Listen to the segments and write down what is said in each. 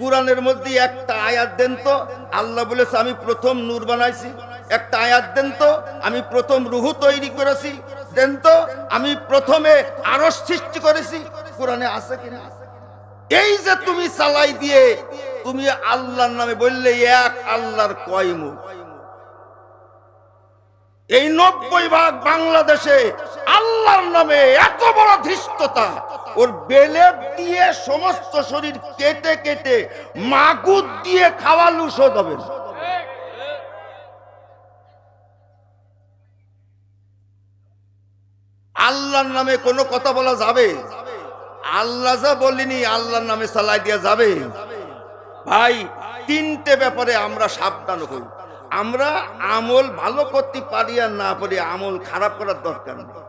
কোরআনের মধ্যে একটা আয়াত দেন তো, আল্লাহ বলেছে আমি প্রথম নূর বানাইছি। একটা আয়াত দেন তো, আমি প্রথম রুহু তৈরি করেছি। দেন তো, আমি প্রথমে আরশ সৃষ্টি করেছি। কোরআনে আছে কিনা? এই যে তুমি চালাই দিয়ে তুমি আল্লাহর নামে বললে, এক আল্লাহর কয় মুখ? এই 90% বাংলাদেশে আল্লাহর নামে এত বড় ধৃষ্টতা, ওর বেলেট দিয়ে সমস্ত শরীর কেটে কেটে মাগুর দিয়ে খাওয়ালু শোধ হবে না। আল্লাহর নামে কোনো কথা বলা যাবে? আল্লাহ যা বলিনি আল্লাহর নামে চালাই দেওয়া যাবে? ভাই, তিনটে ব্যাপারে আমরা সাবধান হই। আমরা আমল ভালো করতে পারি আর না পারি, আমল খারাপ করার দরকার নেই।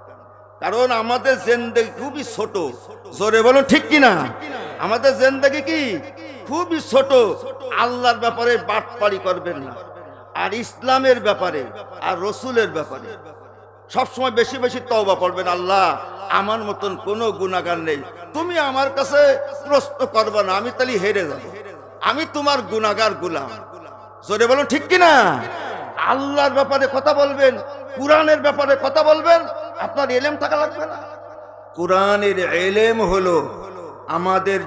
কারণ আমাদের জিন্দেগি খুবই ছোট। জোরে বলুন ঠিক কিনা? আমাদের জিন্দেগি কি খুবই ছোট। আল্লাহর ব্যাপারে বাটপারি করবেন না, আর ইসলামের ব্যাপারে আর রসুলের ব্যাপারে সবসময় বেশি বেশি তওবা পড়বেন। আল্লাহ, আমার মতন কোনো গুনাহগার নেই, তুমি আমার কাছে প্রশ্ন করবে না, আমি তাহলে হেরে যাব, আমি তোমার গুনাহগার গোলাম। জোরে বলুন ঠিক কিনা? আল্লাহর ব্যাপারে কথা বলবেন, কোরআনের ব্যাপারে কথা বলবেন, আপনার ইলম থাকা লাগবে না। কোরআনের ইলম হলো আমাদের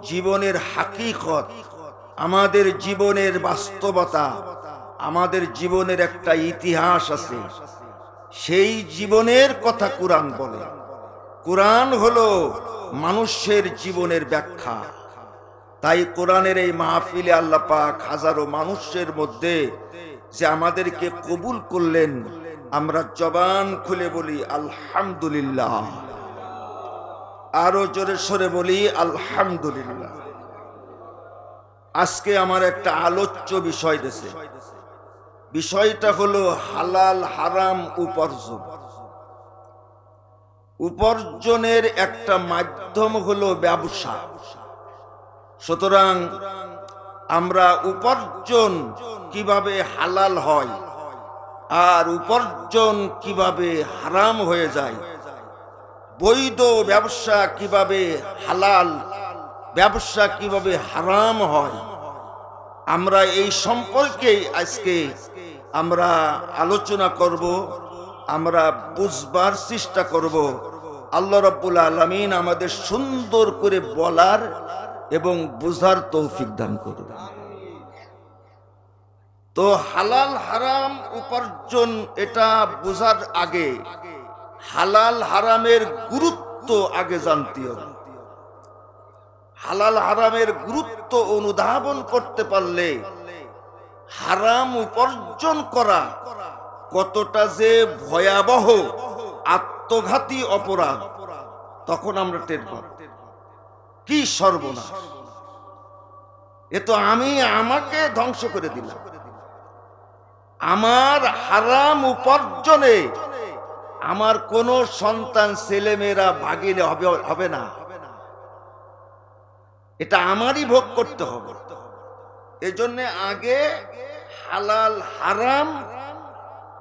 জীবনের হাকিকত, আমাদের জীবনের বাস্তবতা, আমাদের জীবনের একটা ইতিহাস আছে, সেই জীবনের কথা কোরআন বলে। কোরআন হলো মানুষের জীবনের ব্যাখ্যা। তাই কোরআনের এই মাহফিলে আল্লাহ পাক হাজারো মানুষের মধ্যে যে আমাদেরকে কবুল করলেন, আমরা জবান খুলে বলি আলহামদুলিল্লাহ, আরো জোরে সরে বলি আলহামদুলিল্লাহ। আজকে আমার একটা আলোচ্য বিষয় দেশে, বিষয়টা হলো হালাল হারাম উপার্জন। উপার্জনের একটা মাধ্যম হলো ব্যবসা। সুতরাং আমরা উপার্জন কিভাবে হালাল হয় আর উপার্জন কিভাবে হারাম হয়ে যায়, বৈধ ব্যবসা কিভাবে হালাল, ব্যবসা কিভাবে হারাম হয়, আমরা এই সম্পর্কে আজকে আমরা আলোচনা করব, আমরা বুঝবার চেষ্টা করব। আল্লাহ রাব্বুল আলামিন আমাদের সুন্দর করে বলার এবং বুঝার তৌফিক দান করুন। তো হালাল হারাম উপার্জন এটা বুঝার আগে হালাল হারামের গুরুত্ব আগে জানতে হবে। হালাল হারামের গুরুত্ব অনুধাবন করতে পারলে হারাম উপার্জন করা কতটা যে ভয়াবহ আত্মঘাতী অপরাধ তখন আমরা টের পাব। কি সর্বনাশ! এ তো আমি আমাকে ধ্বংস করে দিলাম। আমার হারাম উপার্জনে আমার কোন সন্তান ছেলেমেয়েরা ভাগিনে হবে না, এটা আমারই ভোগ করতে হবে। এজন্য আগে হালাল হারাম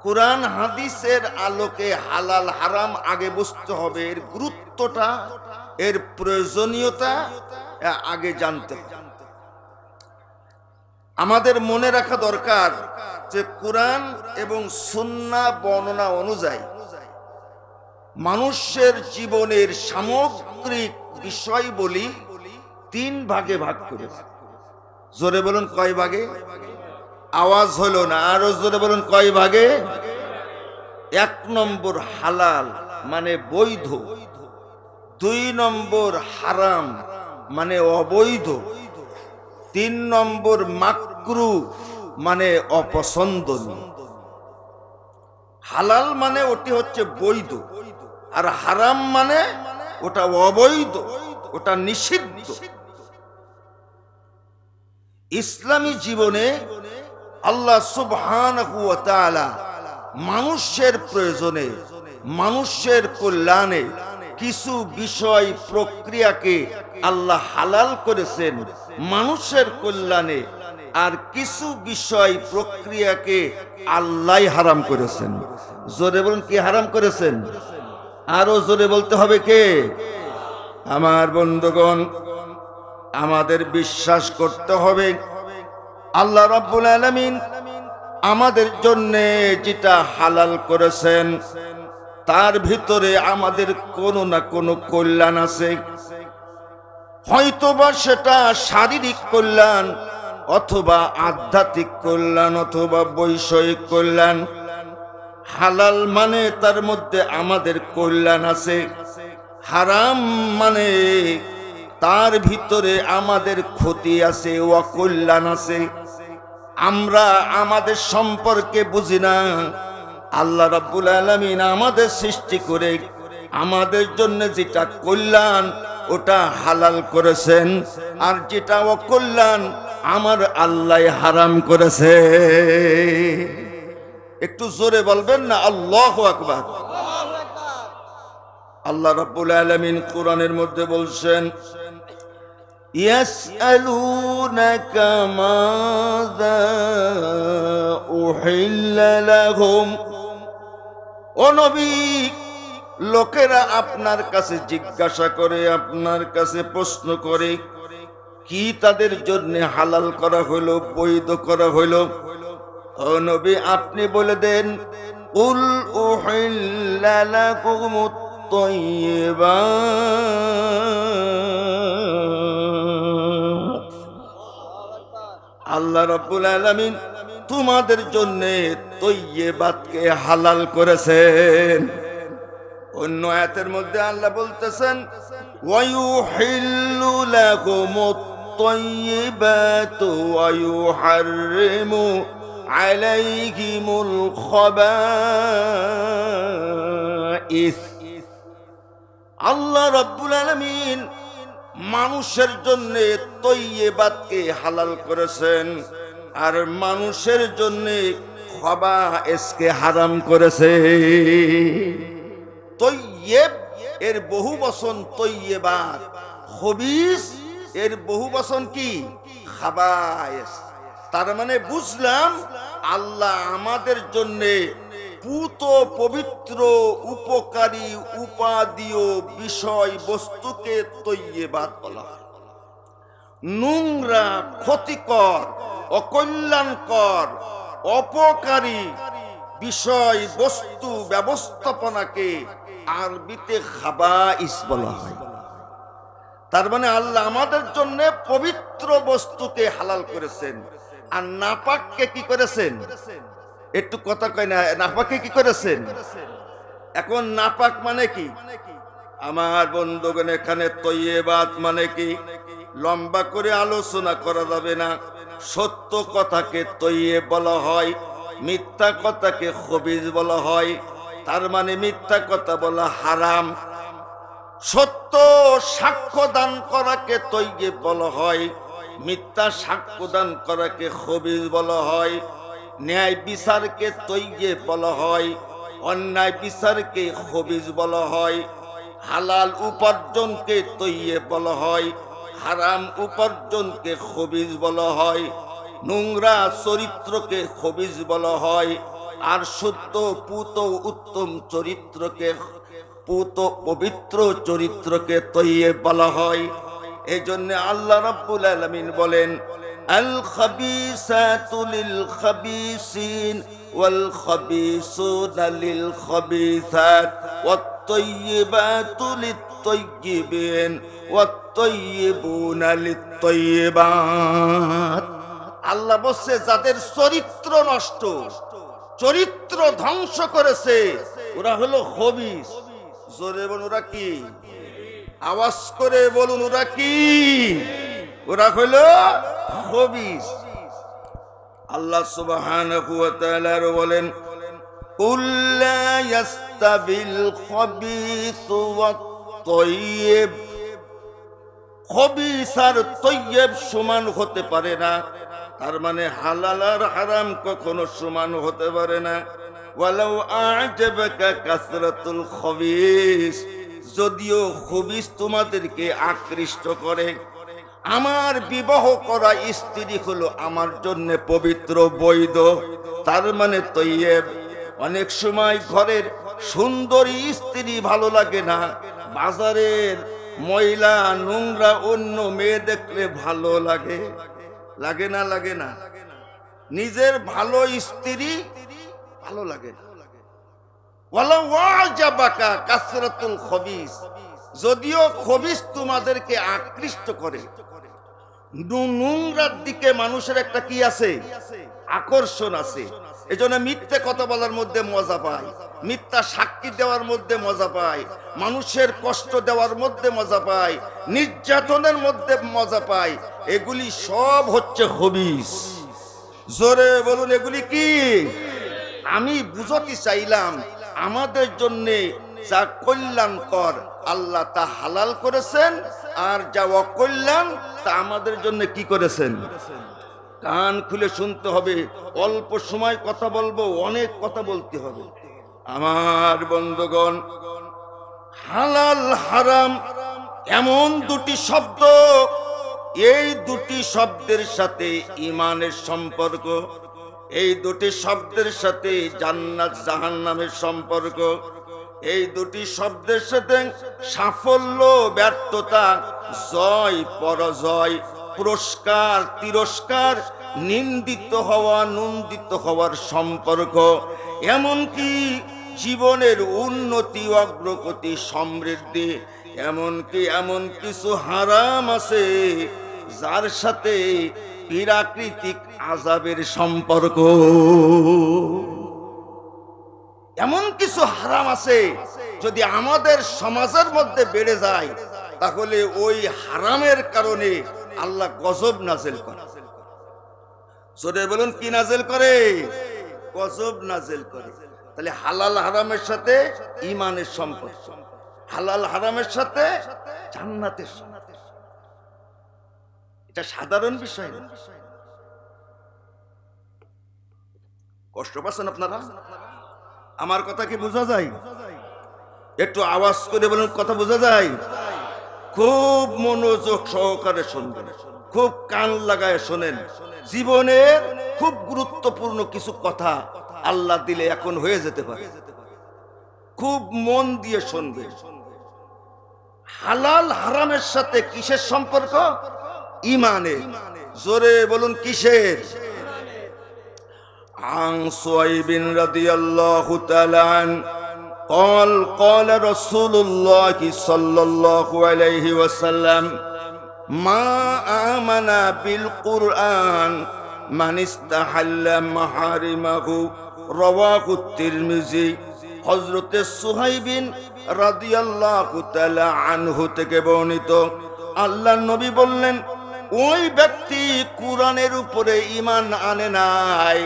কোরআন হাদিসের আলোকে হালাল হারাম আগে বুঝতে হবে, এর গুরুত্বটা, এর প্রয়োজনীয়তা আগে জানতে হবে। আমাদের মনে রাখা দরকার যে কোরআন এবং সুন্নাহ বর্ণনা অনুযায়ী মানুষের জীবনের সামগ্রিক বিষয়বলী 3 ভাগে ভাগ করেছে। জোরে বলুন কয় ভাগে? আওয়াজ হলো না, আরো জোরে বলুন কয় ভাগে? 1 নম্বর হালাল মানে বৈধ, 2 নম্বর হারাম মানে অবৈধ, 3 নম্বর মাকরু মানে অপছন্দনীয়। হালাল মানে ওটি হচ্ছে বৈধ, আর হারাম মানে ওটা অবৈধ, ওটা নিষিদ্ধ। ইসলামী জীবনে আল্লাহ সুবহানাহু ওয়া তাআলা মানুষের প্রয়োজনে, মানুষের কল্যাণে কিছু বিষয় প্রক্রিয়াকে আল্লাহ হালাল করেছেন মানুষের কল্যাণে, আর কিছু বিষয় প্রক্রিয়াকে আল্লাহ হারাম করেছেন। জোরে বলুন কি হারাম করেছেন? আরো জোরে বলতে হবে কে? আমার বন্ধুগণ, আমাদের বিশ্বাস করতে হবে আল্লাহ রাব্বুল আলামিন আমাদের জন্য যেটা হালাল করেছেন তার ভিতরে আমাদের কোনো না কোনো কল্যাণ আছে। হয়তোবা সেটা শারীরিক কল্যাণ, অথবা আধ্যাত্মিক কল্যাণ, অথবা বৈষয়িক কল্যাণ। হালাল মানে তার মধ্যে আমাদের কল্যাণ আছে, হারাম মানে তার ভিতরে আমাদের ক্ষতি আছে, অকল্যাণ আছে। আমরা আমাদের সম্পর্কে বুঝি না। আল্লাহ রাব্বুল আলামিন আমাদের সৃষ্টি করে আমাদের জন্য যেটা কল্যাণ ওটা হালাল করেছেন, আর যেটা অকল্যাণ আমার আল্লাহ হারাম করেছে। একটু জোরে বলবেন না আল্লাহু আকবার। আল্লাহ রাব্বুল আলামিন কোরআনের মধ্যে বলছেন, ইয়াসআলুনাকা মাযা উহিল্লা লাহুম। ও নবী, লোকেরা আপনার কাছে জিজ্ঞাসা করে, আপনার কাছে প্রশ্ন করে, কি তাদের জন্য হালাল করা হলো, বৈধ করা হলো। ও নবী, আপনি বলে দেন, উল উহিল্লা লাকুমুত তাইয়্যিবাত। আল্লাহ রাব্বুল আলামিন তোমাদের জন্য তাইয়্যিবাতকে হালাল করেছেন। অন্য আয়াতের মধ্যে আল্লাহ বলতেছেন, ওয়ায়ুহিল্লু লাকুমুত তাইয়্যিবাতু ওয়ায়ুহাররিমু আলাইহিমুল খাবাইস। আল্লাহ রাব্বুল আলামিন মানুষের জন্য তাইয়্যিবাতকে হালাল করেছেন, আর মানুষের জন্য খাবাইসকে হারাম করেছে। তৈয়ব এর বহু বচন তৈয়বাত, খবিস এর বহু বচন কি খাবায়েস। তার মানে বুঝলাম আল্লাহ আমাদের জন্য পুত পবিত্র উপকারী উপাদীয় বিষয় বস্তুকে তৈয়বাত বলা হয়। নোংরা, ক্ষতিকর, অকল্যাণকর, অপকারী বিষয় বস্তু ব্যবস্থাপনাকে আরবিতে খাবাইস বলা হয়। তার মানে আল্লাহ আমাদের জন্য পবিত্র বস্তুকে হালাল করেছেন, আর নাপাককে কি করেছেন? একটু কথা কয় না, নাপাককে কি করেছেন? এখন নাপাক মানে কি আমার বন্ধুগণ? এখানে তৈয়বাত মানে কি লম্বা করে আলোচনা করা যাবে না। সত্য কথাকে তৈয়ব বলা হয়, মিথ্যা কথাকে খবিজ বলা হয়। তার মানে মিথ্যা কথা বলা হারাম। সত্য সাক্ষ্য দান করাকে তৈয়ব বলা হয়, মিথ্যা সাক্ষ্য দান করাকে খবিজ বলা হয়। ন্যায় বিচারকে তৈয়ব বলা হয়, অন্যায় বিচারকে খবিজ বলা হয়। হালাল উপার্জনকে তৈয়ব বলা হয়, হারাম উপার্জনকে খবিজ বলা হয়। নোংরা চরিত্রকে খবিজ বলা হয়, আর শুদ্ধ পুত উত্তম চরিত্রকে, পুত পবিত্র চরিত্রকে তৈয়ব বলা হয়। এই জন্য আল্লাহ রাব্বুল আলামিন বলেন, আল খাবিসাতু লিল খাবিসিন ওয়াল খাবিসুনা লিল খাবিসাত ওয়াত তাইয়্যিবাতু লিত তাইয়্যিবিন ওয়াত তাইয়্যিবুনা লিত তাইয়্যিবাত। আল্লাহ বলছে যাদের চরিত্র নষ্ট, চরিত্র ধ্বংস করেছে, ওরা হলো খবিস। জোরে বলুন ওরা কি? আওয়াজ করে বলুন ওরা কি? ওরা হলো খবিস। আল্লাহ সুবহানাহু ওয়া তাআলা বলেন, কুল লা ইয়াস্তাবিল খাবিসু ওয়াত তাইয়্যিব। খবিস আর তাইয়্যিব সমান হতে পারে না। তার মানে হালাল আর হারাম কখনো সমান হতে পারে না। ওয়ালাউ আ'জাবাকা কাসরাতুল খবিস, যদিও খবিস তোমাদেরকে আকৃষ্ট করে। আমার বিবাহ করা স্ত্রী হলো আমার জন্য পবিত্র, বৈধ, তার মানে তাইয়্যিব। অনেক সময় ঘরের সুন্দরী স্ত্রী ভালো লাগে না, বাজারের ময়লা নোংরা অন্য মেয়ে দেখলে ভালো লাগে? লাগে না? লাগে না? নিজের ভালো স্ত্রী ভালো লাগে না। ওয়ালা ওয়াজাবাকা কাসরাতুল খবিস, যদিও খবিস তোমাদেরকে আকৃষ্ট করে, নোংরার দিকে মানুষের একটা কি আছে? আকর্ষণ আছে। এজন্য মিথ্যে কথা বলার মধ্যে মজা পায়, মিথ্যা সাক্ষী দেওয়ার মধ্যে মজা পায়, মানুষের কষ্ট দেওয়ার মধ্যে মজা পায়, নির্যাতনের মধ্যে মজা পায়। এগুলি সব হচ্ছে খবিস। জোরে বলুন এগুলি কি? আমি বুঝাতে চাইলাম আমাদের জন্য যা কল্যাণকর আল্লাহ তা হালাল করেছেন, আর যা অকল্যাণ তা আমাদের জন্য কি করেছেন? কান খুলে শুনতে হবে। অল্প সময় কথা বলবো, অনেক কথা বলতে হবে। আমার বন্ধুগণ, হালাল হারাম এমন দুটি শব্দ, এই দুটি শব্দের সাথে ঈমানের সম্পর্ক, এই দুটি শব্দের সাথে জান্নাত জাহান্নামের সম্পর্ক, এই দুটি শব্দের সাথে সাফল্য ব্যর্থতা, জয় পরাজয়, পুরস্কার তিরস্কার, নিন্দিত হওয়া নন্দিত হওয়ার সম্পর্ক। এমনকি জীবনের উন্নতি অগ্রগতি সমৃদ্ধি, এমনকি এমন কিছু হারাম আছে যার সাথে প্রাকৃতিক আযাবের সম্পর্ক। এমন কিছু হারাম আছে যদি আমাদের সমাজের মধ্যে বেড়ে যায়, তাহলে ওই হারামের কারণে আল্লাহ গজব নাযিল করে। জোরে বলুন কি নাযিল করে? গজব নাযিল করে। তাহলে হালাল হারামের সাথে ঈমানের সম্পর্ক, হালাল হারামের সাথে জান্নাতের সম্পর্ক, এটা সাধারণ বিষয় না। কষ্ট পাচ্ছেন আপনারা? আমার কথা কি বোঝা যায়? একটু আওয়াজ করে বলুন, কথা বোঝা যায়? খুব মনোযোগ সহকারে শুনবেন, খুব কান লাগায় শোনেন। জীবনের খুব গুরুত্বপূর্ণ কিছু কথা আল্লাহ দিলে এখন হয়ে যেতে পারে, খুব মন দিয়ে শুনবেন। হালাল হারামের সাথে কিসের সম্পর্ক? ঈমানের। জোরে বলুন কিসের? عن صهيب رضي الله تعالى عنه قال قال رسول الله صلى الله عليه وسلم ما آمن بالقرآن من استحل محارمه رواه الترمذي। হযরত সুহাইব রাদিয়াল্লাহু তাআলা আনহু থেকে বর্ণিত, আল্লাহর নবী বললেন, ওই ব্যক্তি কুরআনের উপরে ঈমান আনে নাই।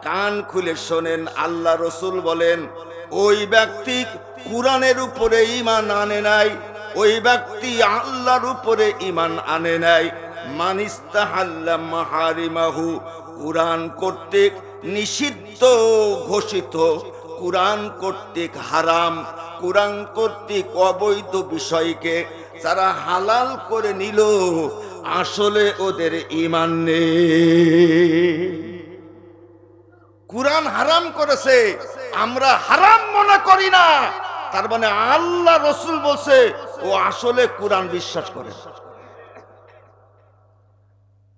কান খুলে শোনেন, আল্লাহ রসুল বলেন, ওই ব্যক্তি কুরআনের উপরে ঈমান আনে নাই, ওই ব্যক্তি আল্লাহর উপরে ঈমান আনে নাই। মানিস্তাহাল্লা মাহারিমাহু, কুরআন কর্তৃক নিষিদ্ধ ঘোষিত, কুরআন কর্তৃক হারাম, কুরআন কর্তৃক অবৈধ বিষয়কে যারা হালাল করে নিল, আসলে ওদের ঈমান নেই। কুরআন হারাম করেছে, আমরা হারাম মনে করি না, তার মানে আল্লাহ রসুল বলছে ও আসলে কুরআন বিশ্বাস করে।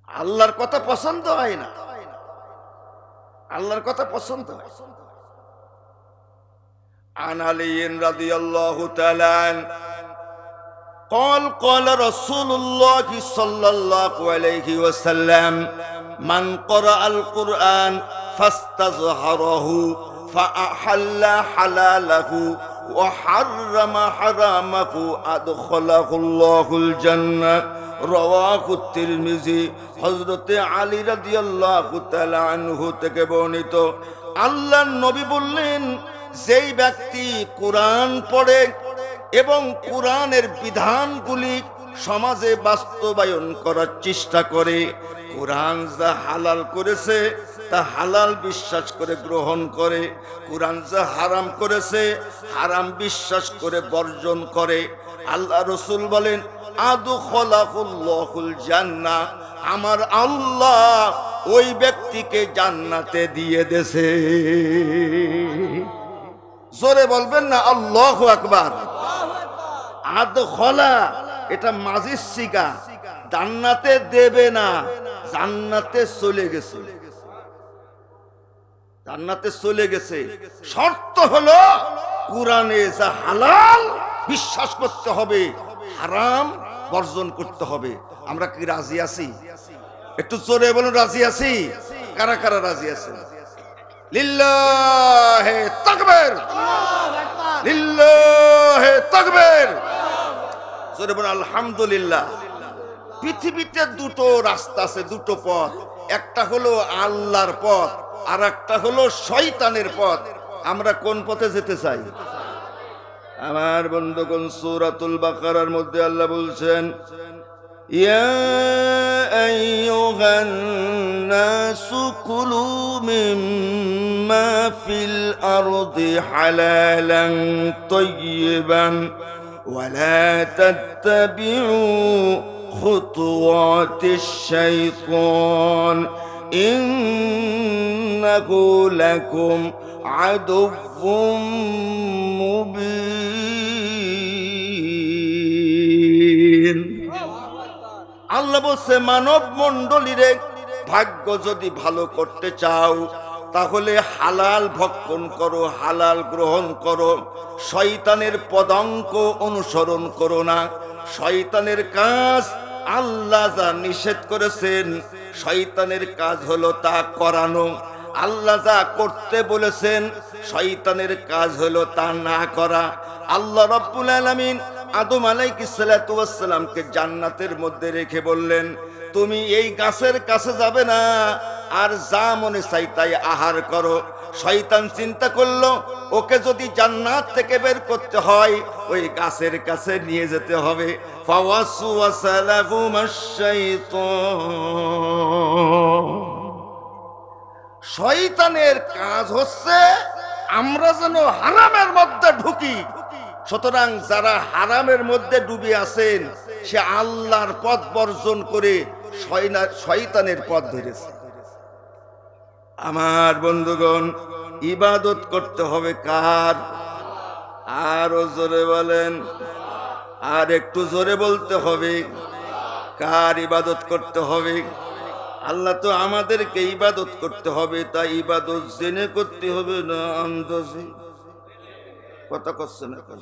আল্লাহর কথা পছন্দ হয় না, আল্লাহর কথা পছন্দ হয়। عن علي رضي الله تعالى عنه قال قال رسول الله صلى الله عليه وسلم من قرأ القرآن فاستظهره فأحل حلاله وحرم حرامه أدخله الله الجنة رواه الترمذي। হযরত আলী রাদিয়াল্লাহু তাআলা আনহু থেকে বর্ণিত, আল্লাহর নবী বললেন, যেই ব্যক্তি কুরআন পড়ে এবং কুরআনের বিধানগুলি সমাজে বাস্তবায়ন করার চেষ্টা করে, কুরআন যা হালাল করেছে তা হালাল বিশ্বাস করে গ্রহণ করে, কুরআন যা হারাম করেছে হারাম বিশ্বাস করে বর্জন করে, আল্লাহ রসুল বলেন, আদখালাহুল্লাহুল জান্নাহ, আমার আল্লাহ ওই ব্যক্তিকে জান্নাতে দিয়ে দেছে। জোরে বলবেন না আল্লাহু আকবার। আদখলা এটা মাজির সিগা, জান্নাতে দেবে না, জান্নাতে চলে গেছে, জান্নাতে চলে গেছে। শর্ত হলো কোরআনে যা হালাল বিশ্বাস করতে হবে, হারাম বর্জন করতে হবে। আমরা কি রাজি আছি? একটু জোরে বলুন, রাজি আছি? কারা কারা রাজি আছেন? লিল্লাহে তাকবীর, লিল্লাহে তাকবীর। জোরে বলুন আলহামদুলিল্লাহ। পৃথিবীতে দুটো রাস্তা আছে, দুটো পথ। একটা হলো আল্লাহর পথ, আর একটা হলো শয়তানের পথ। আমরা কোন পথে যেতে চাই? আমার বন্ধুগণ, সূরাতুল বাকারার মধ্যে আল্লাহ বলছেন, ইয়া আইয়ুহান নাসু কুলু মিম্মা ফিল আরদি হালালান তাইয়িবান ওয়া লা তাত্তাবিউ খুতুওয়াতিশ শাইতান ইন্নাহু লাকুম আদুউম মুবিন। আল্লাহ বলছে, মানব মণ্ডলীরে ভাগ্য যদি ভালো করতে চাও তাহলে হালাল ভক্ষণ করো, হালাল গ্রহণ করো, শয়তানের পদাঙ্ক অনুসরণ করো না। শয়তানের কাজ আল্লাহ যা নিষেধ করেছেন, শয়তানের কাজ হলো তা করানো। আল্লাহ যা করতে বলেছেন, শয়তানের কাজ হলো তা না করা। আল্লাহ রাব্বুল আলামিন আদম আলাইহিস সালাতু ওয়াস সালামকে জান্নাতের মধ্যে রেখে বললেন, তুমি এই গাছের কাছে যাবে না, আর যা মনে চাই তাই আহার করো। শয়তান চিন্তা করলো, ওকে যদি জান্নাত থেকে বের করতে হয় ওই গাছের কাছে নিয়ে যেতে হবে। ফাওয়াসওয়াসা লাহুমাশ শাইতান। শয়তানের কাজ হচ্ছে আমরা যেন হারামের মধ্যে ঢুকি। সুতরাং যারা হারামের মধ্যে ডুবে আছেন, সে আল্লাহর পথ বর্জন করে শয়তানের পথ ধরেছে। আমার বন্ধুগণ, ইবাদত করতে হবে কার? আরো জোরে বলেন, আর একটু জোরে বলতে হবে, কার ইবাদত করতে হবে? আল্লাহ তো আমাদেরকে ইবাদত করতে হবে, তাই ইবাদত জেনে করতে হবে না আন্দাজে? কথা করছে না কেন?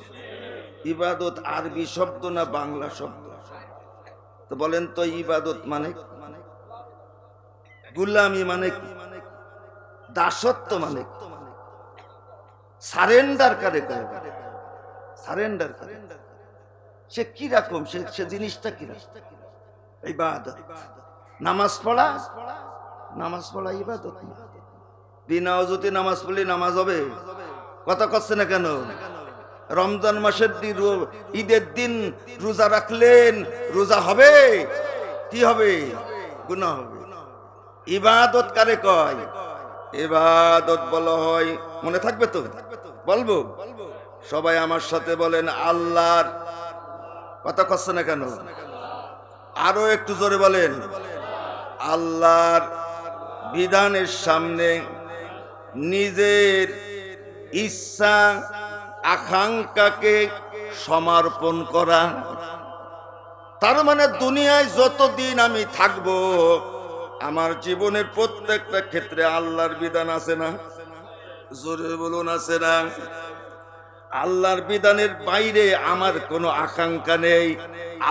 ইবাদত আরবি শব্দ না বাংলা শব্দ? তো বলেন তো, ইবাদত মানে গুলামি মানে কি? দাসত্ব মানে কি? সারেন্ডার কারে কয়? সারেন্ডার করে। সে কি রকম, সে জিনিসটা কি রকম? ইবাদত। নামাজ পড়া, নামাজ পড়া ইবাদত না। বিনা ওযুতে নামাজ পড়লে নামাজ হবে? কথা করছে না কেন? রমজান মাসের দিন, ঈদের দিন রোজা রাখলেন, রোজা হবে? কি হবে? গুনাহ হবে। ইবাদত কারে কয়? ইবাদত বলা হয়, মনে থাকবে তো? বলবো সবাই আমার সাথে বলেন, আল্লাহর। কথা করছে না কেন? আরো একটু জোরে বলেন, আল্লাহর বিধানের সামনে নিজের ইচ্ছা আকাঙ্ক্ষাকে সমর্পণ করা। তার মানে দুনিয়ায় যতদিন আমি থাকব, আমার জীবনের প্রত্যেকটা ক্ষেত্রে আল্লাহর বিধান আছে না? জোরে বলুন, আছে না? আল্লাহর বিধানের বাইরে আমার কোনো আকাঙ্ক্ষা নেই।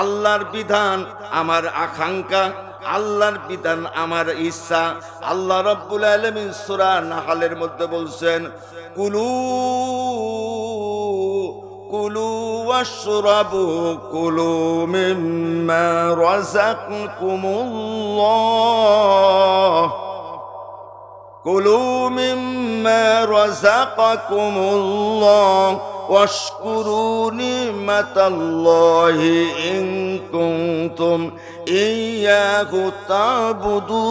আল্লাহর বিধান আমার আকাঙ্ক্ষা, আল্লাহর বিধান আমার ইচ্ছা। আল্লাহ রাব্বুল আলামিন সূরা নাহলের মধ্যে বলছেন, কুলু কুলু ওয়াশরাবু কুলু মিম্মা রাযাকাকুমুল্লাহ কুলু মিম্মা রাযাকাকুমুল্লাহ ওয়াশকুরু নি'মাতাল্লাহি ইন কুনতুম ইয়্যাহু তা'বুদুন।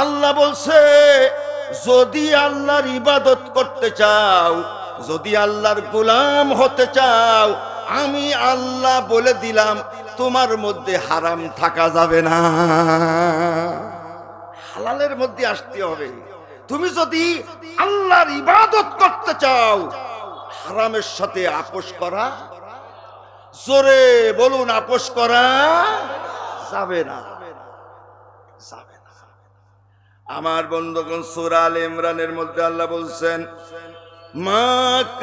আল্লাহ বলছে, যদি আল্লাহর ইবাদত করতে চাও, যদি আল্লাহর গোলাম হতে চাও, আমি আল্লাহ বলে দিলাম তোমার মধ্যে হারাম থাকা যাবে না, হালালের মধ্যে আসতে হবে। তুমি যদি আল্লাহর ইবাদত করতে চাও, হারামের সাথে আপোষ করা, জোরে বলুন, আপোষ করা যাবে না, যাবে না। আমার বন্ধুগণ, সূরা আলে ইমরানের মধ্যে আল্লাহ বলছেন, মা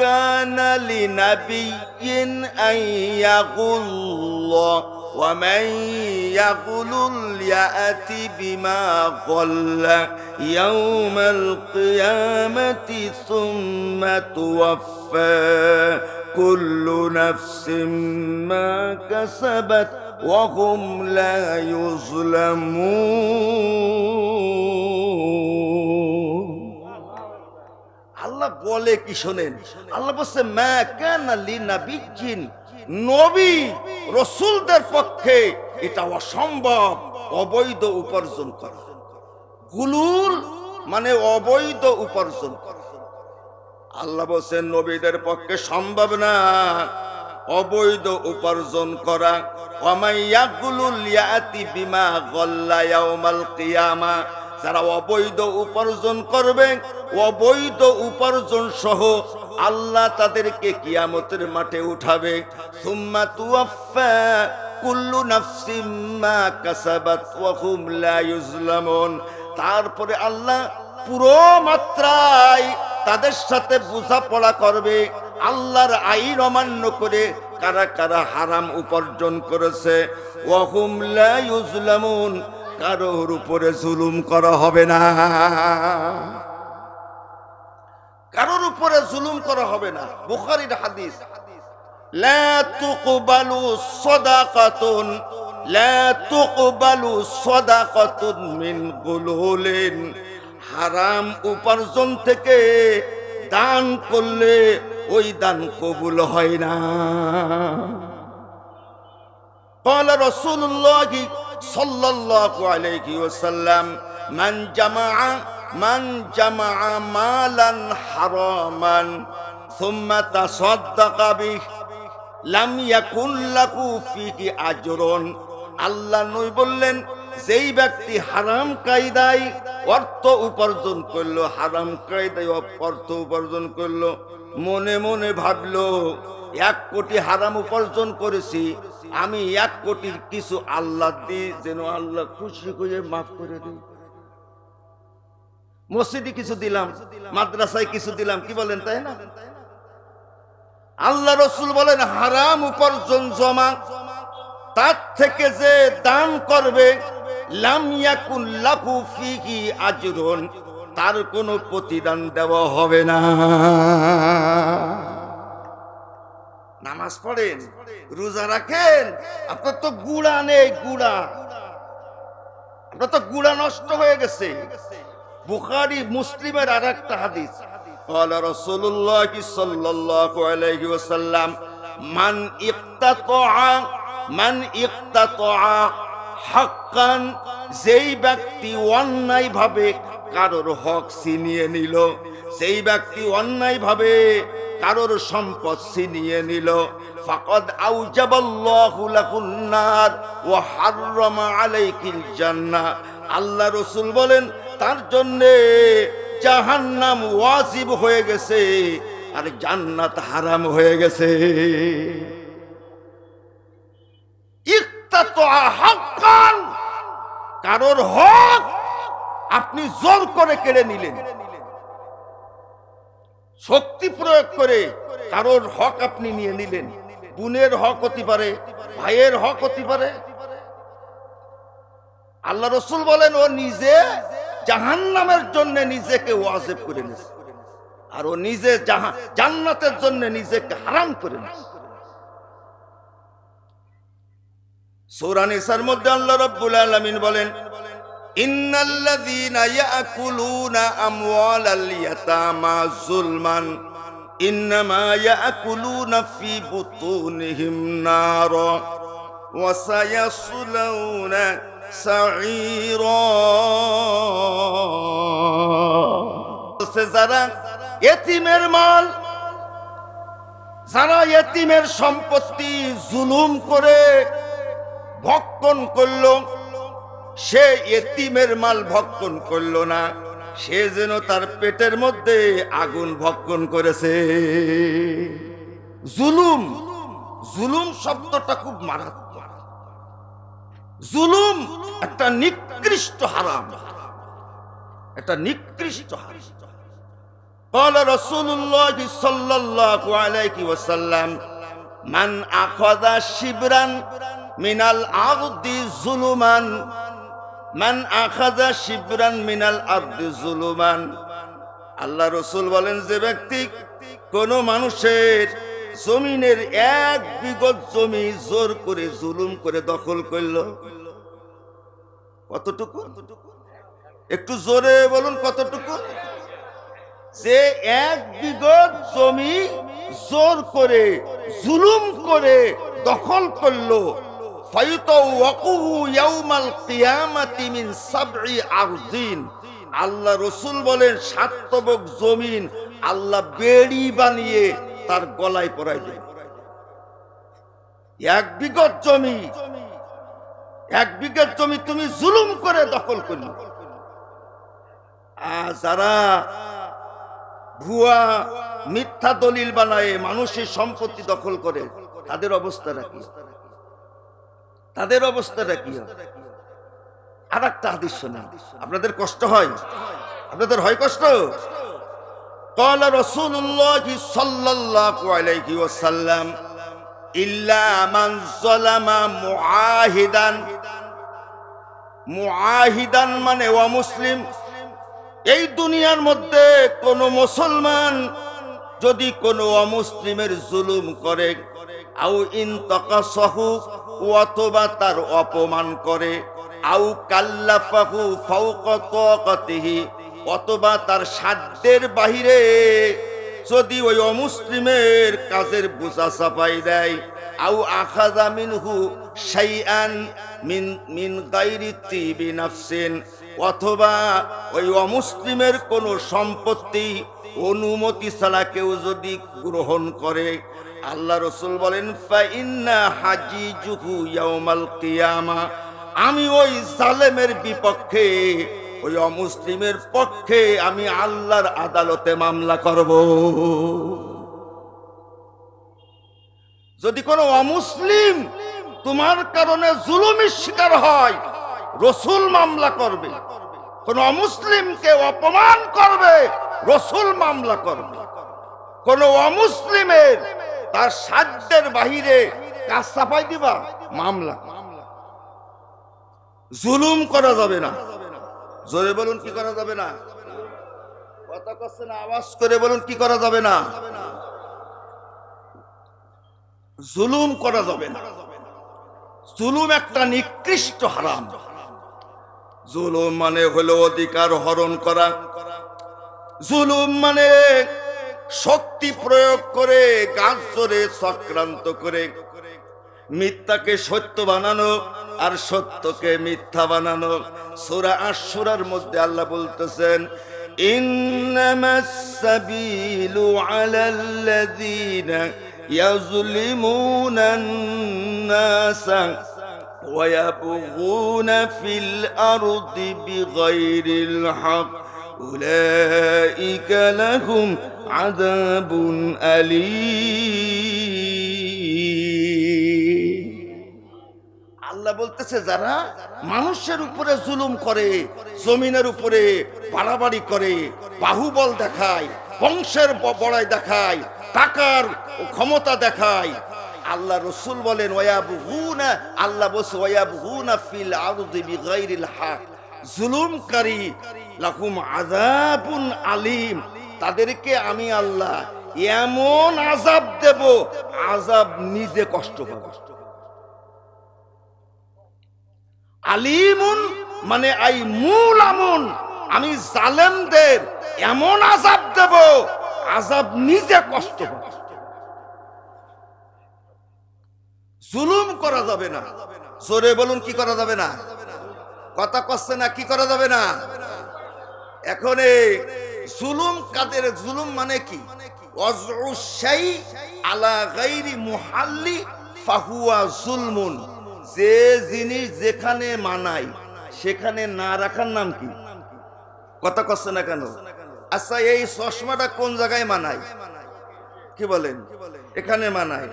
কানা লিনাবিয়্যিন আন ইয়াকুল্লা ওয়া মান ইয়াকুলুল ইয়াতি বিমা ক্বাল্লা ইয়াউমাল কিয়ামাতি সুম্মা তুওয়াফফা কুল্লু নাফসিন মা কাসাবাত ওয়া হুম লা ইউযলামুন। আল্লাহ বলে কি শোনেন, আল্লাহ বলছে মা কানা লিনাবিয়্যিন, নবী রাসূলদের পক্ষে এটা অসম্ভব অবৈধ উপার্জন করা। গুলুল মানে অবৈধ উপার্জন করা। আল্লাহ বলছেন নবীদের পক্ষে সম্ভব না অবৈধ উপার্জন করা। ওয়া মান ইয়াকুলুল ইয়াতি বিমা গাল্লা ইয়াউমাল কিয়ামা, যারা অবৈধ উপার্জন করবে, অবৈধ উপার্জন সহ আল্লাহ তাদেরকে কিয়ামতের মাঠে উঠাবে। সুম্মা তুওয়াফফা কুল্লু নাফসিম মা কাসাবাত ওয়া হুম লা ইউযলামুন, তারপরে আল্লাহ পুরো মাত্রায় তাদের সাথে বোঝাপড়া করবে। আল্লাহর আইন অমান্য করে কারা কারা হারাম উপার্জন করেছে, ওয়া হুম লা ইউযলামুন, কারোর উপরে জুলুম করা হবে না, কারোর উপরে জুলুম করা হবে না। বুখারীর হাদিস, লা তুকবালু সাদাকাতুন, লা তুকবালু সাদাকাতুন মিন গুলুলিন, হারাম উপার্জন থেকে দান করলে ওই দান কবুল হয় না। قال رسول الله صلى الله عليه وسلم من جمع مالا حراما ثم تصدق به لم يكن له فيه اجر। আল্লাহ নবী বললেন, যেই ব্যক্তি হারাম কায়দায় অর্থ উপার্জন করলো, হারাম কায়দায় অর্থ উপার্জন করলো, মনে মনে ভাবলো 1 কোটি হারাম উপার্জন করেছি, আমি 1 কোটির কিছু আল্লাহ দিই, যেন আল্লাহ খুশি করে মাফ করে দিই। মসজিদে কিছু দিলাম, মাদ্রাসায় কিছু দিলাম, কি বলেন, তাই না? আল্লাহ রাসূল বলেন, হারাম উপার্জন জমা, তার থেকে যে দান করবে, লাম ইয়াকুন লাহু ফিহি আজরুন, তার কোনো প্রতিদান দেওয়া হবে না। নামাজ পড়েন, রোজা রাখেন, আপনার তো গুড়া নেই, গুড়া, আপনার তো গুড়া নষ্ট হয়ে গেছে। বুখারী মুসলিমের আরেকটা হাদিস, قال رسول الله صلى الله عليه وسلم من اقتطع حقا, যেই ব্যক্তি অন্যায় ভাবে কারোর হক ছিনিয়ে নিল, সেই ব্যক্তি অন্যায় ভাবে কারোর সম্পদ ছিনিয়ে নিল, ফাকাদ আউজাবাল্লাহু লাহুন নার ওয়া হাররামা আলাইকিল জান্নাহ, আল্লাহ রাসূল বলেন তার জন্য জাহান্নাম ওয়াজিব হয়ে গেছে আর জান্নাত হারাম হয়ে গেছে। ইক্তাতা হাক্কান, কারোর হক আপনি জোর করে কেড়ে নিলেন, শক্তি প্রয়োগ করে কারোর হক আপনি নিয়ে নিলেন। বোনের হক হতে পারে, ভাইয়ের হক হতে পারে। আল্লাহ রাসূল বলেন ও নিজে জাহান্নামের জন্য নিজেকে ওয়াজিব করে নিয়েছে, আর ও নিজে জান্নাতের জন্য নিজেকে হারাম করে নিয়েছে। সূরা নিসার মধ্যে আল্লাহ রাব্বুল আলামিন বলেন, ইন্নাল্লাযীনা ইয়াকুলুনা আমওয়ালাল ইয়াতামা যুলমান ইন্নামা ইয়াকুলুনা ফি বুতুনিহিম নারা ওয়া সায়াসলাউনা সাঈরা। যারা ইতিমের মাল, যারা ইতিমের সম্পত্তি জুলুম করে ভক্ষণ করলো, সে ইতিমের মাল ভক্ষণ করলো না, সে যেন তার পেটের মধ্যে আগুন ভক্ষণ করেছে। জুলুম, জুলুম শব্দটা খুব মারাত্মক। জুলুম একটা নিকৃষ্ট হারাম, একটা নিকৃষ্ট হারাম। قال رسول الله صلى الله عليه وسلم من أخذ شبرا من الأرض ظلما من أخذ شبرا من الأرض ظلما। আল্লাহ রসুল বলেন, যে ব্যক্তি কোন মানুষের জমিনের 1 বিঘত জমি জোর করে জুলুম করে দখল করল, কতটুকু? একটু জোরে বলুন, কতটুকু? যে 1 বিঘত জমি জোর করে জুলুম করে দখল করলো, ফায়ুতাওয়াকুহু ইয়াউমাল কিয়ামাতি মিন 7 আরদিন। আল্লাহ রসুল বলেন 7 তবক জমিন আল্লাহ বেড়ি বানিয়ে তার গলায় পরাই দেন। 1 বিঘত জমি, 1 বিঘত জমি তুমি জুলুম করে দখল করলে। আর যারা ভুয়া মিথ্যা দলিল বানায় মানুষের সম্পত্তি দখল করে, তাদের অবস্থাটা কি? তাদের অবস্থাটা কি? আর একটা হাদিস শোনা, আপনাদের কষ্ট হয়? আপনাদের হয় কষ্ট? قال رسول الله صلى الله عليه وسلم إلا من ظلم معاهدا। মুআহিদান মানে অমুসলিম। এই দুনিয়ার মধ্যে কোন মুসলমান যদি কোন অমুসলিমের জুলুম করে, আও ইনতাকাসাহু, অথবা তার অপমান করে, আও কাল্লাফাহু ফাওকা তাকাতিহি, অথবা তার সাধ্যের বাহিরে যদি ওই অমুসলিমের কাজের বোঝা চাপাই দেয়, আও আখাযা মিনহু শাইআন মিন গায়রি তিবি নাফসিন, অথবা ওই অমুসলিমের কোন সম্পত্তি অনুমতি ছাড়া কেউ যদি গ্রহণ করে, আল্লাহ রসুল বলেন ফাইন্না হাজিজুহু ইয়াউমাল কিয়ামা, আমি ওই জালেমের বিপক্ষে, ওই অমুসলিমের পক্ষে আমি আল্লাহর আদালতে মামলা করব। যদি কোনো অমুসলিম তোমার কারণে জুলুমের শিকার হয়, রসুল মামলা করবে। কোন অমুসলিমকে অপমান করবে, রসুল মামলা করবে। কোন অমুসলিমের তার সাধ্যের বাহিরে কাজ চাপাই দিবা, মামলা। জুলুম করা যাবে না। জোরে বলুন, কি করা যাবে না? কথা কচ্ছে না, আওয়াজ করে বলুন, কি করা যাবে না? জুলুম করা যাবে না। জুলুম একটা নিকৃষ্ট হারাম। জুলুম মানে হলো অধিকার হরণ করা। জুলুম মানে শক্তি প্রয়োগ করে, গাছ জোরে চক্রান্ত করে মিথ্যাকে সত্য বানানো আর সত্যকে মিথ্যা বানানো। সূরা আশ-শূরার মধ্যে আল্লাহ বলতেছেন, ইন্নামাস সাবিলু আলাল্লাযীনা ইয়াযলিমুনান নাসা ওয়া ইয়াবগুনা ফিল আরদি বিগাইরিল হক উলাইকা লাহুম আযাবুন আলীম। আল্লাহ বলতেছে, যারা মানুষের উপরে জুলুম করে, জমিনের উপরে বাড়াবাড়ি করে, বাহুবল দেখায়, বংশের বড়াই দেখায়, টাকার ক্ষমতা দেখায়, আল্লাহ রসুল বলেন ওয়ায়াবগুনা, আল্লাহ বলছে ওয়ায়াবগুনা ফিল আরদি বিগাইরিল হক, জুলুমকারী লাহুম আযাবুন আলীম, তাদেরকে আমি আল্লাহ এমন আযাব দেব, আযাব নিজে কষ্ট পাবে। আলিমুন মানে আই মূল আমুন, আমি জালেমদের এমন আযাব দেব, আযাব নিজে কষ্ট পাবে। জুলুম করা যাবে না। জোরে বলুন, কি করা যাবে না? কথা কচ্ছে না, কি করা যাবে না? এখন জুলুম কাদের? জুলুম মানে কি? ওয়াজউ শাই আলা গায়রি মুহাল্লি ফাহুয়া জুলমুন, যে জিনিস যেখানে মানায় সেখানে না রাখার নাম কি? কথা কচ্ছে না কেন? আচ্ছা, এই চশমাটা কোন জায়গায় মানায়? কি বলেন? এখানে মানায়।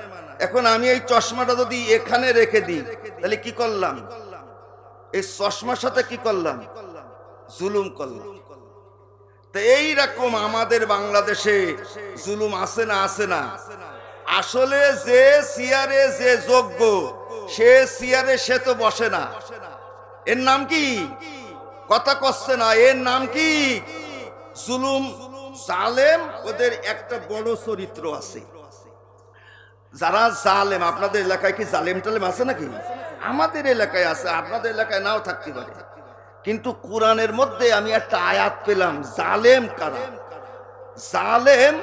এখন আমি এই চশমাটা যদি এখানে রেখে দিই, তাহলে কি করলাম? এই চশমার সাথে কি করলাম? জুলুম করলাম। তো এইরকম আমাদের বাংলাদেশে জুলুম আছে না? আছে না? আসলে যে চেয়ারে যে যোগ্য, সে চেয়ারে সে তো বসে না। এর নাম কি? কথা কচ্ছে না। এর নাম কি? জুলুম, জালেম। ওদের একটা বড় চরিত্র আছে। যারা জালেম, আপনাদের এলাকায় কি জালেম টালেম আছে নাকি? আমাদের এলাকায় আছে, আপনাদের এলাকায় নাও থাকতে পারে। কিন্তু কোরআনের মধ্যে আমি একটা আয়াত পেলাম, জালেম কারা? জালেম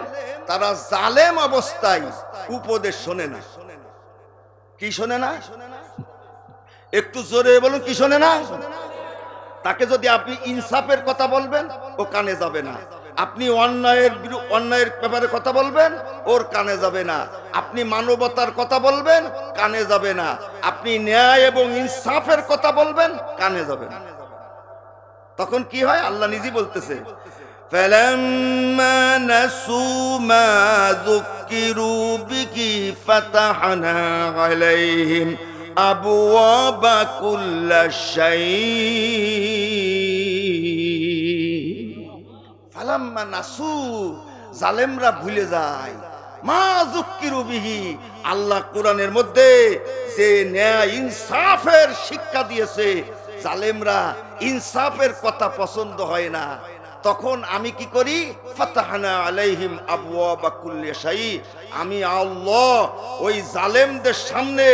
তারা জালেম অবস্থায় উপদেশ শোনে না। কি শোনে না? একটু জোরে বলুন, কি শোনে না? তাকে যদি আপনি ইনসাফের কথা বলবেন, ও কানে যাবে না। আপনি অন্যায়ের ব্যাপারে কথা বলবেন, ওর কানে যাবে না। আপনি মানবতার কথা বলবেন, কানে যাবে না। আপনি ন্যায় এবং ইনসাফের কথা বলবেন, কানে যাবে না। তখন কি হয়? আল্লাহ নিজে বলতেছে, فَلَمَّا نَسُوا مَا ذُكِّرُوا بِهِ فَتَحْنَا عَلَيْهِمْ أَبْوَابَ كُلِّ شَيْءٍ ফালাম্মা নাসু, জালেমরা ভুলে যায় মা যুক্কিরু বিহি, আল্লাহ কোরআনের মধ্যে যে ন্যায় ইনসাফের শিক্ষা দিয়েছে, জালেমরা ইনসাফের কথা পছন্দ হয় না। তখন আমি কি করি? ফাতাহনা আলাইহিম আবওয়াবা কুল্লি শাই, আমি আল্লাহ ওই জালেমদের সামনে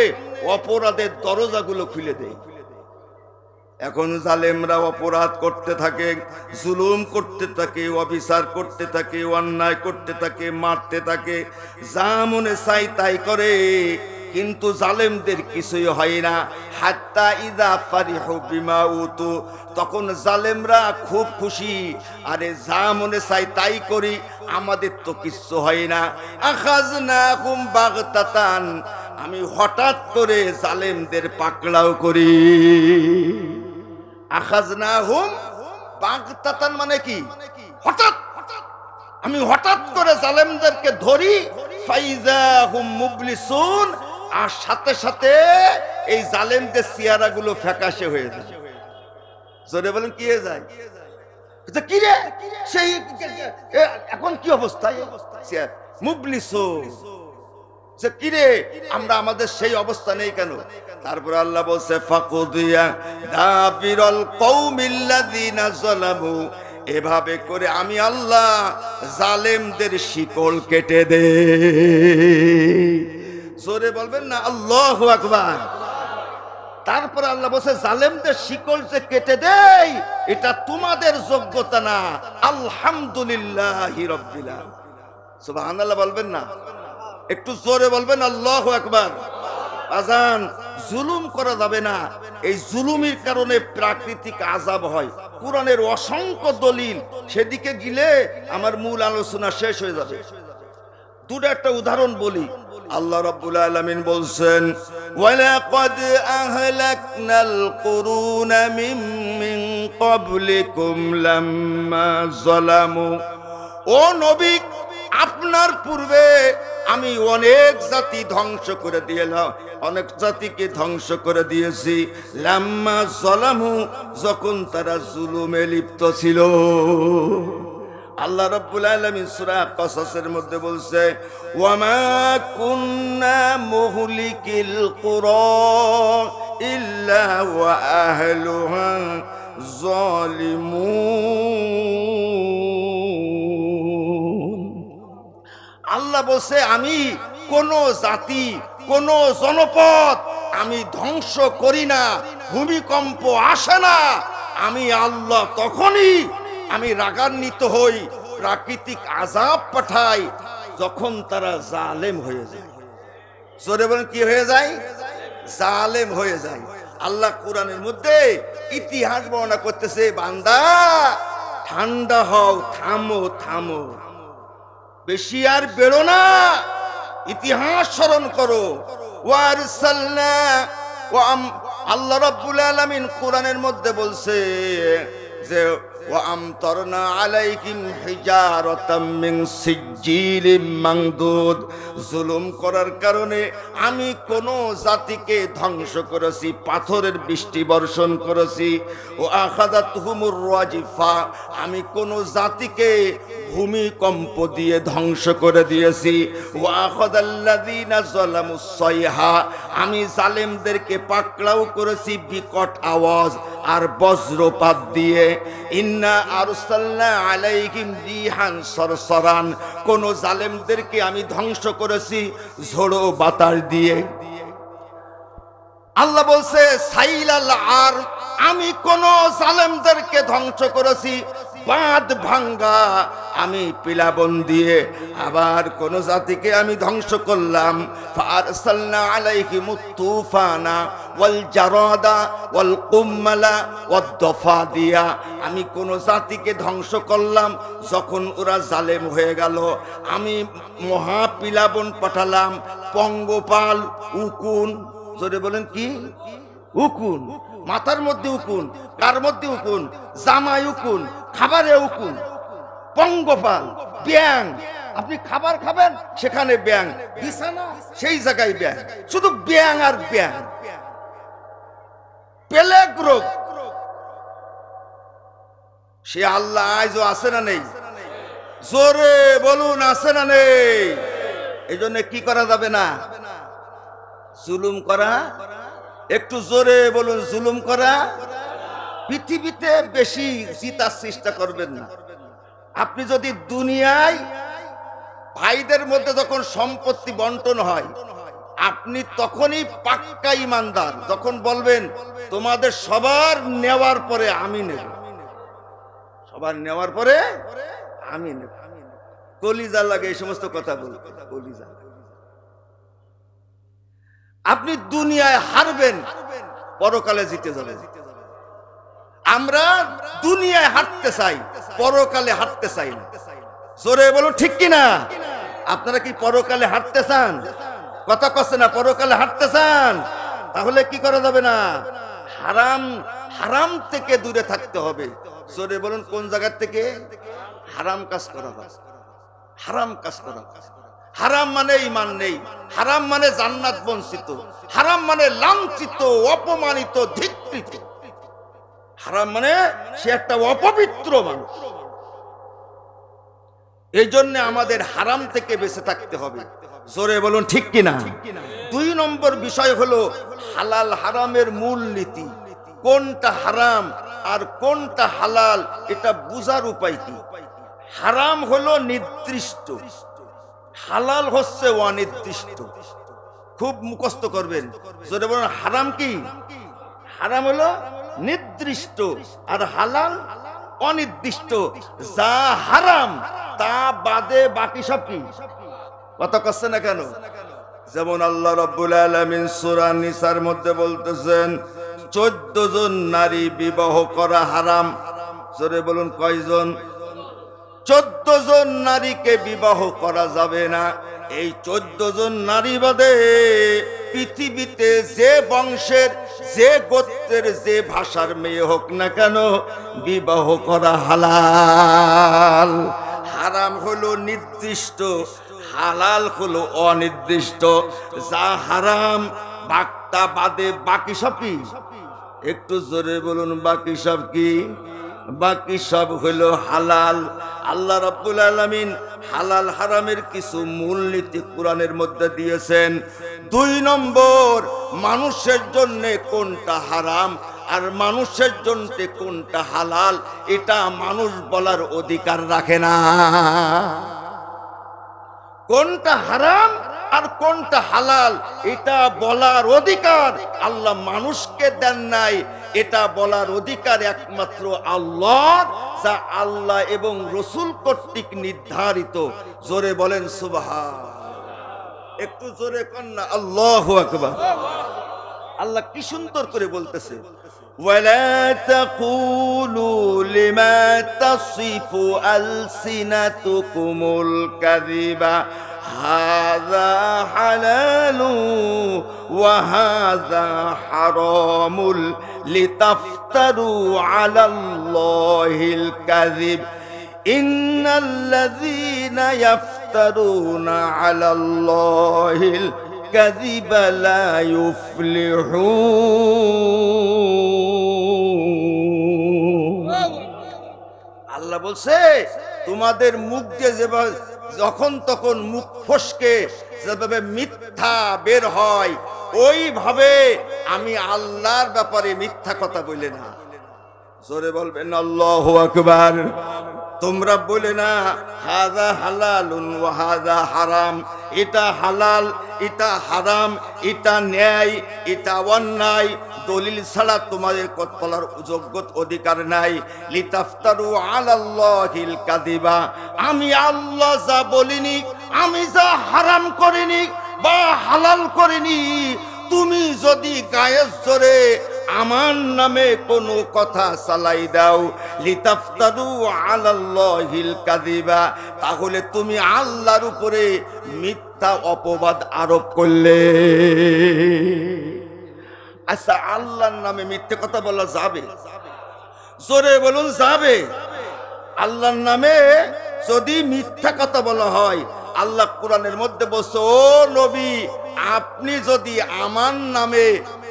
অপরাধের দরজাগুলো খুলে দেই। এখন জালেমরা অপরাধ করতে থাকে, জুলুম করতে থাকে, অবিচার করতে থাকে, অন্যায় করতে থাকে, মারতে থাকে, যা মনে চাই তাই করে। কিন্তু জালেমদের কিছুই হয় না। হাত্তা ইযা ফারিহু বিমা উতু, তখন জালেমরা খুব খুশি, আরে যা মনে চাই তাই করি, আমাদের তো কিছু হয় না। আখাযনাহুম বাগতাতান, আমি হঠাৎ করে জালেমদের পাকড়াও করি। আখাযনাহুম বাগতাতান মানে কি? হঠাৎ। আমি হঠাৎ করে জালেমদেরকে ধরি। ফাইজাহুম মুবলিসুন, আর সাথে সাথে এই জালেমদের চেহারাগুলো ফ্যাকাশে হয়ে যায়। জোরে বলেন, কি হয়ে যায়? কি রে সেই এখন কি অবস্থা? মুবলিসুন, কি রে আমরা আমাদের সেই অবস্থা নেই কেন? তারপর আল্লাহ বলছে ফাকুদিয়া দাবিরুল কওমিল্লাযিনা যালামু, এভাবে করে আমি আল্লাহ জালেমদের শিকল কেটে দে। জোরে বলবেন না আল্লাহু আকবার। তারপর আল্লাহ বলছে জালেমদের শিকল যে কেটে দেই, এটা তোমাদের যোগ্যতা না। আলহামদুলিল্লাহি রাব্বিল আলামিন। সুবহানাল্লাহ বলবেন না? একটু জোরে বলবেন আল্লাহু আকবার। আজান, জুলুম করা যাবে না। এই জুলুমের কারণে প্রাকৃতিক আযাব হয়। কোরআনের অসংখ্য দলিল, সেদিকে গেলে আমার মূল আলোচনা শেষ হয়ে যাবে। দুটো একটা উদাহরণ বলি। আল্লাহ রাব্বুল আলামিন বলছেন, ওয়ালাকাদ আহলাকনাল কুরুনা মিন ক্বাবলিকুম লাম্মা যালামু, ও নবী আপনার পূর্বে আমি অনেক জাতি ধ্বংস করে দিলাম, অনেক জাতিকে ধ্বংস করে দিয়েছি। লাম্মা যালামু, যখন তারা জুলুমে লিপ্ত ছিল। আল্লাহ রাব্বুল আলামিন সূরা কাসাসের মধ্যে বলছে, ওয়ামা কুন্না মুহলিকিল কুরা ইল্লা ওয়া আহলুহা যালিমুন। আল্লাহ বলছে আমি কোন জাতি, কোন জনপদ আমি ধ্বংস করি না, ভূমিকম্প আসে না। আমি আল্লাহ তখনই আমি রাগান্বিত হই, প্রাকৃতিক আযাব পাঠাই, যখন তারা জালেম হয়ে যায়। জোরে বলেন, কি হয়ে যায়? জালেম হয়ে যায়। আল্লাহ কোরআনের মধ্যে ইতিহাস বর্ণনা করতেছে, বান্দা ঠান্ডা হও, থামো থামো, বেশি আর বেরো না, ইতিহাস স্মরণ করো। ওয়ারসালনা, আল্লাহ রাব্বুল আলামিন কোরআনের মধ্যে বলছে যে ওয়া আমতারনা আলাইহিম হিজারাতাম মিন সিজ্জিলিম মানদুদ। জুলুম করার কারণে আমি কোন জাতিকে ধ্বংস করেছি, পাথরের বৃষ্টি বর্ষণ করেছি। ও আখাযাতহুমুর রাজিফা, আমি কোন জাতিকে ভূমিকম্প দিয়ে ধ্বংস করে দিয়েছি। ওয়া আখাযাল্লাযীনা যালামুস সাইহা, আমি জালেমদেরকে পাকড়াও করেছি বিকট আওয়াজ আর বজ্রপাত দিয়ে। ইন্না আরসালনা আলাইহিম রিহান সরসরান, কোন জালেমদেরকে আমি ধ্বংস করেছি ঝোড়ো বাতাস দিয়ে। আল্লাহ বলছে সাইলাল আর, আমি কোন জালেমদেরকে ধ্বংস করেছি বাঁধ ভাঙ্গা, আমি পিলাবন দিয়ে। আবার কোন জাতিকে আমি ধ্বংস করলাম ফারসালনা আলাইহিমুত তুফানা ওয়াল জারাদা ওয়াল কুম্মালা ওয়াদ দফাদিয়া, আমি কোন জাতিকে ধ্বংস করলাম যখন ওরা জালেম হয়ে গেল, আমি মহা পিলাবন পাঠালাম, পঙ্গপাল, উকুন। জোরে বলেন কি? উকুন। মাথার মধ্যে উকুন, কার মধ্যে উকুন? জামায় উকুন, খাবারে উকুন। পঙ্গপাল, ব্যাং, আপনি খাবার খাবেন সেখানে ব্যাং, বিছানা সেই জায়গায় ব্যাং, শুধু ব্যাং আর ব্যাং। প্লেগ রোগ, সে আল্লাহ আজও আছে না নেই? জোরে বলুন আছে না নেই? এই জন্য কি করা যাবে না? জুলুম করা। একটু জোরে বলুন, জুলুম করা। পৃথিবীতে বেশি জিতার চেষ্টা করবেন না। আপনি যদি দুনিয়ায় ভাইদের মধ্যে যখন সম্পত্তি বন্টন হয়, আপনি তখনই পাক্কা ইমানদার যখন বলবেন তোমাদের সবার নেওয়ার পরে আমি নেব, সবার নেওয়ার পরে আমি নেব। কলিজা লাগে এই সমস্ত কথা বলতে, কলিজা। আপনি দুনিয়ায় হারবেন, পরকালে জিতে যাবেন। আমরা দুনিয়ায় হারতে চাই, পরকালে হারতে চাই না। জোরে বলুন ঠিক কিনা? আপনারা কি পরকালে হারতে চান? কথা কচ্ছে না, পরকালে হারতে চান? তাহলে কি করা যাবে না? হারাম, হারাম থেকে দূরে থাকতে হবে। জোরে বলুন কোন জায়গার থেকে? হারাম কাজ করা যাবে, হারাম কাজ করা। হারাম মানে ইমান নেই, হারাম মানে জান্নাত বঞ্চিত, হারাম মানে লাঞ্ছিত, অপমানিত, ধিক্কৃত। হারাম মানে সে একটা অপবিত্র মানুষ। এই জন্য আমাদের হারাম থেকে বেঁচে থাকতে হবে। জোরে বলুন ঠিক কিনা? 2 নম্বর বিষয় হলো হালাল হারামের মূল নীতি। কোনটা হারাম আর কোনটা হালাল এটা বুঝার উপায় কি? হারাম হলো নির্দিষ্ট, হালাল হচ্ছে অনির্দিষ্ট। খুব মুখস্থ করবেন। জোরে বলুন হারাম কি? হারাম হলো নির্দিষ্ট আর হালাল অনির্দিষ্ট। যা হারাম তা বাদে বাকি সব কি? কথা কচ্ছে না কেন? যেমন আল্লাহ রাব্বুল আলামিন সূরা নিসার মধ্যে বলতেছেন 14 জন নারী বিবাহ করা হারাম। জোরে বলুন কয়জন? 14 জন নারীকে বিবাহ করা যাবে না। এই 14 জন নারী বাদে পৃথিবীতে যে বংশের, যে গোত্রের, যে ভাষার মেয়ে হোক না কেন বিবাহ করা হালাল। হারাম হলো নির্দিষ্ট, হালাল হলো অনির্দিষ্ট। যা হারাম বাক্তা বাদে বাকি সব কি? একটু জোরে বলুন বাকি সব কি? বাকি সব হলো হালাল। আল্লাহ রাব্বুল আলামিন হালাল হারামের কিছু মূলনীতি কোরআনের মধ্যে দিয়েছেন। 2 নম্বর, মানুষের জন্য কোনটা হারাম আর মানুষের জন্য কোনটা হালাল এটা মানুষ বলার অধিকার রাখে না। কোনটা হারাম আর কোনটা হালাল এটা বলার অধিকার আল্লাহ মানুষকে দেন নাই। এটা বলার অধিকার একমাত্র আল্লাহর, যা আল্লাহ এবং রসুল কর্তৃক নির্ধারিত। জোরে বলেন সুবহান। একটু জোরে কন্যা আল্লাহু আকবার। আল্লাহ কি সুন্দর করে বলতেছে, ওয়ালা তাকুলু লিমা তাসিফু আলসিনাতুকুমুল কাযিবা হাযা হালালু ওয়া হাযা হারামুল লিতাফতারু আলাল্লাহিল কাযিব ইন্নাল্লাযীনা ইয়াফতারুনা আলাল্লাহিল কাযিবা লা ইউফলিহুন। আল্লাহ বলছে তোমাদের মুখ দিয়ে যেভাবে যখন তখন মুখ ফসকে যেভাবে মিথ্যা বের হয় ওইভাবে আমি আল্লাহর ব্যাপারে মিথ্যা কথা বলি না। জোরে বলবেন আল্লাহু আকবার। তোমরা বলে না হাযা হালালুন ওয়া হাযা হারাম, এটা হালাল এটা হারাম, এটা ন্যায় এটা অন্যায়, দলিল ছাড়া তোমাদের কথা বলার যোগ্যতা অধিকার নাই। লিতাফতারু আলাল্লাহিল কাযিবা, আমি আল্লাহ যা বলিনি, আমি যা হারাম করিনি বা হালাল করিনি, তুমি যদি গায়ের জোরে আমার নামে কোনো কথা চালাই দাও, লিতাফতারু আলাল্লাহিল কাযিবা, তাহলে তুমি আল্লাহর উপরে মিথ্যা অপবাদ আরোপ করলে। আচ্ছা, আল্লাহর নামে মিথ্যে কথা বলা যাবে? জোরে বলুন যাবে? আল্লাহর নামে যদি মিথ্যা কথা বলা হয়, আল্লাহ কোরআনের মধ্যে বলছে, ও নবী, আপনি যদি আমার নামে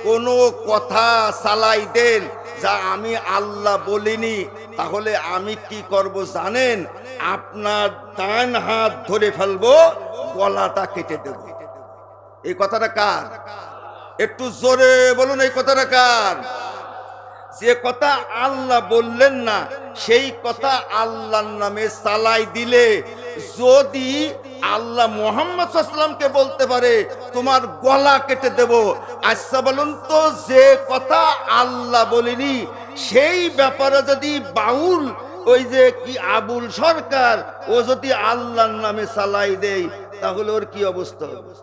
কোনো কথা চালাই দেন যা আমি আল্লাহ বলিনি, তাহলে আমি কি করব জানেন? আপনার ডান হাত ধরে ফেলবো, গলাটা কেটে দেব। এই কথাটা কার? একটু জোরে বলুন, এই কথাটা কার? যে কথা আল্লাহ বললেন না সেই কথা আল্লাহর নামে চালাই দিলে, যদি আল্লাহ মুহাম্মদ সাল্লাল্লাহু আলাইহি ওয়াসাল্লামকে বলতে পারে তোমার গলা কেটে দেব, আচ্ছা বলুন তো, যে কথা আল্লাহ বলিনি সেই ব্যাপারে যদি বাউল ওই যে কি আবুল সরকার ও যদি আল্লাহর নামে চালাই দেয়, তাহলে ওর কি অবস্থা হবে?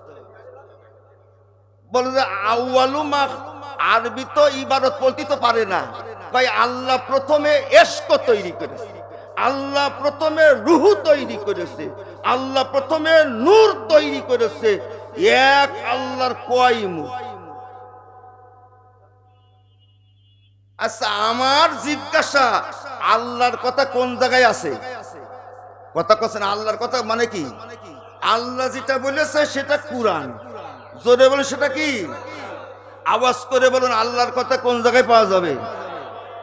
বলে যে আউয়ালু মা, আরবি তো ইবারত বলতে তো পারে না, ভাই আল্লাহ প্রথমে ইশক তৈরি করেছে, আল্লাহ প্রথমে রূহ তৈরি করেছে, আল্লাহ প্রথমে নূর তৈরি করেছে। এক আল্লাহর কয় মুখ? আচ্ছা, আমার জিজ্ঞাসা, আল্লাহর কথা কোন জায়গায় আছে? কথা কছেন আল্লাহর কথা মানে কি? আল্লাহ যেটা বলেছে সেটা কুরআন। জোরে বলে সেটা কি? আওয়াজ করে বলুন, আল্লাহর কথা কোন জায়গায় পাওয়া যাবে?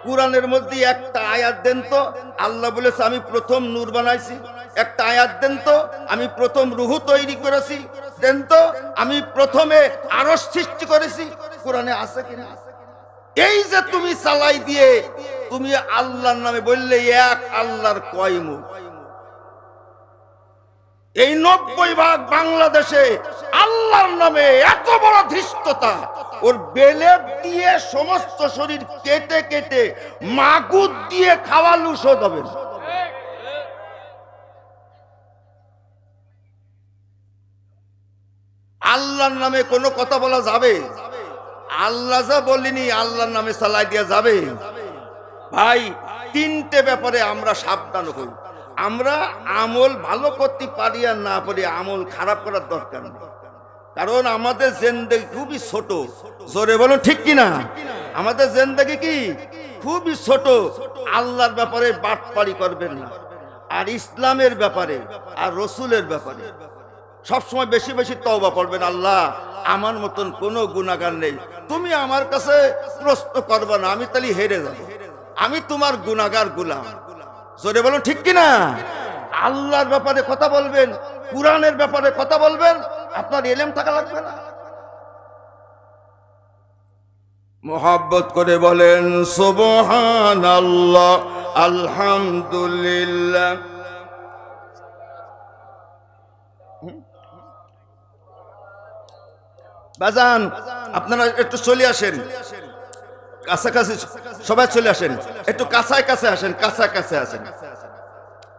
কুরআনের মধ্যে একটা আয়াত দেন তো, আল্লাহ বলেছে আমি প্রথম নূর বানাইছি। একটা আয়াত দেন তো, আমি প্রথম রূহ তৈরি করেছি। দেন তো, আমি প্রথমে আরশ সৃষ্টি করেছি। কুরআনে আছে কিনা? এই যে তুমি চালাই দিয়ে তুমি আল্লাহর নামে বললে, এক আল্লাহর কয় মুখ? এই 90% বাংলাদেশে আল্লাহর নামে এত বড় ধৃষ্টতা, ওর বেলেট দিয়ে সমস্ত শরীর কেটে কেটে মাগুর দিয়ে খাওয়ালু শোধ হবে। আল্লাহর নামে কোনো কথা বলা যাবে? আল্লাহ যা বলিনি আল্লাহর নামে চালাই দেওয়া যাবে? ভাই, তিনটে ব্যাপারে আমরা সাবধান হই। আমরা আমল ভালো করতে পারি আর না পারি, আমল খারাপ করার দরকার নেই, কারণ আমাদের জিন্দেগি খুবই ছোট। জোরে বলুন ঠিক কিনা? আমাদের জিন্দেগি কি খুবই ছোট। আল্লাহর ব্যাপারে বাটপারি করবেন না, আর ইসলামের ব্যাপারে আর রসুলের ব্যাপারে সবসময় বেশি বেশি তওবা পড়বেন। আল্লাহ, আমার মতন কোনো গুনাহগার নেই, তুমি আমার কাছে প্রশ্ন করবে না, আমি তাহলে হেরে যাব, আমি তোমার গুনাহগার গোলাম। জোরে বলুন ঠিক কিনা? আল্লাহর ব্যাপারে কথা বলবেন, কুরআনের ব্যাপারে কথা বলবেন, আপনার ইলম থাকা লাগবে না। মোহাব্বত করে বলেন সুবহানাল্লাহ, আলহামদুলিল্লাহ। বাজান, আপনারা একটু চলে আসেন, কাছাকাছি সবাই চলে আসেন, একটু কাছায় কাছে আসেন, কাছায় কাছে আসেন।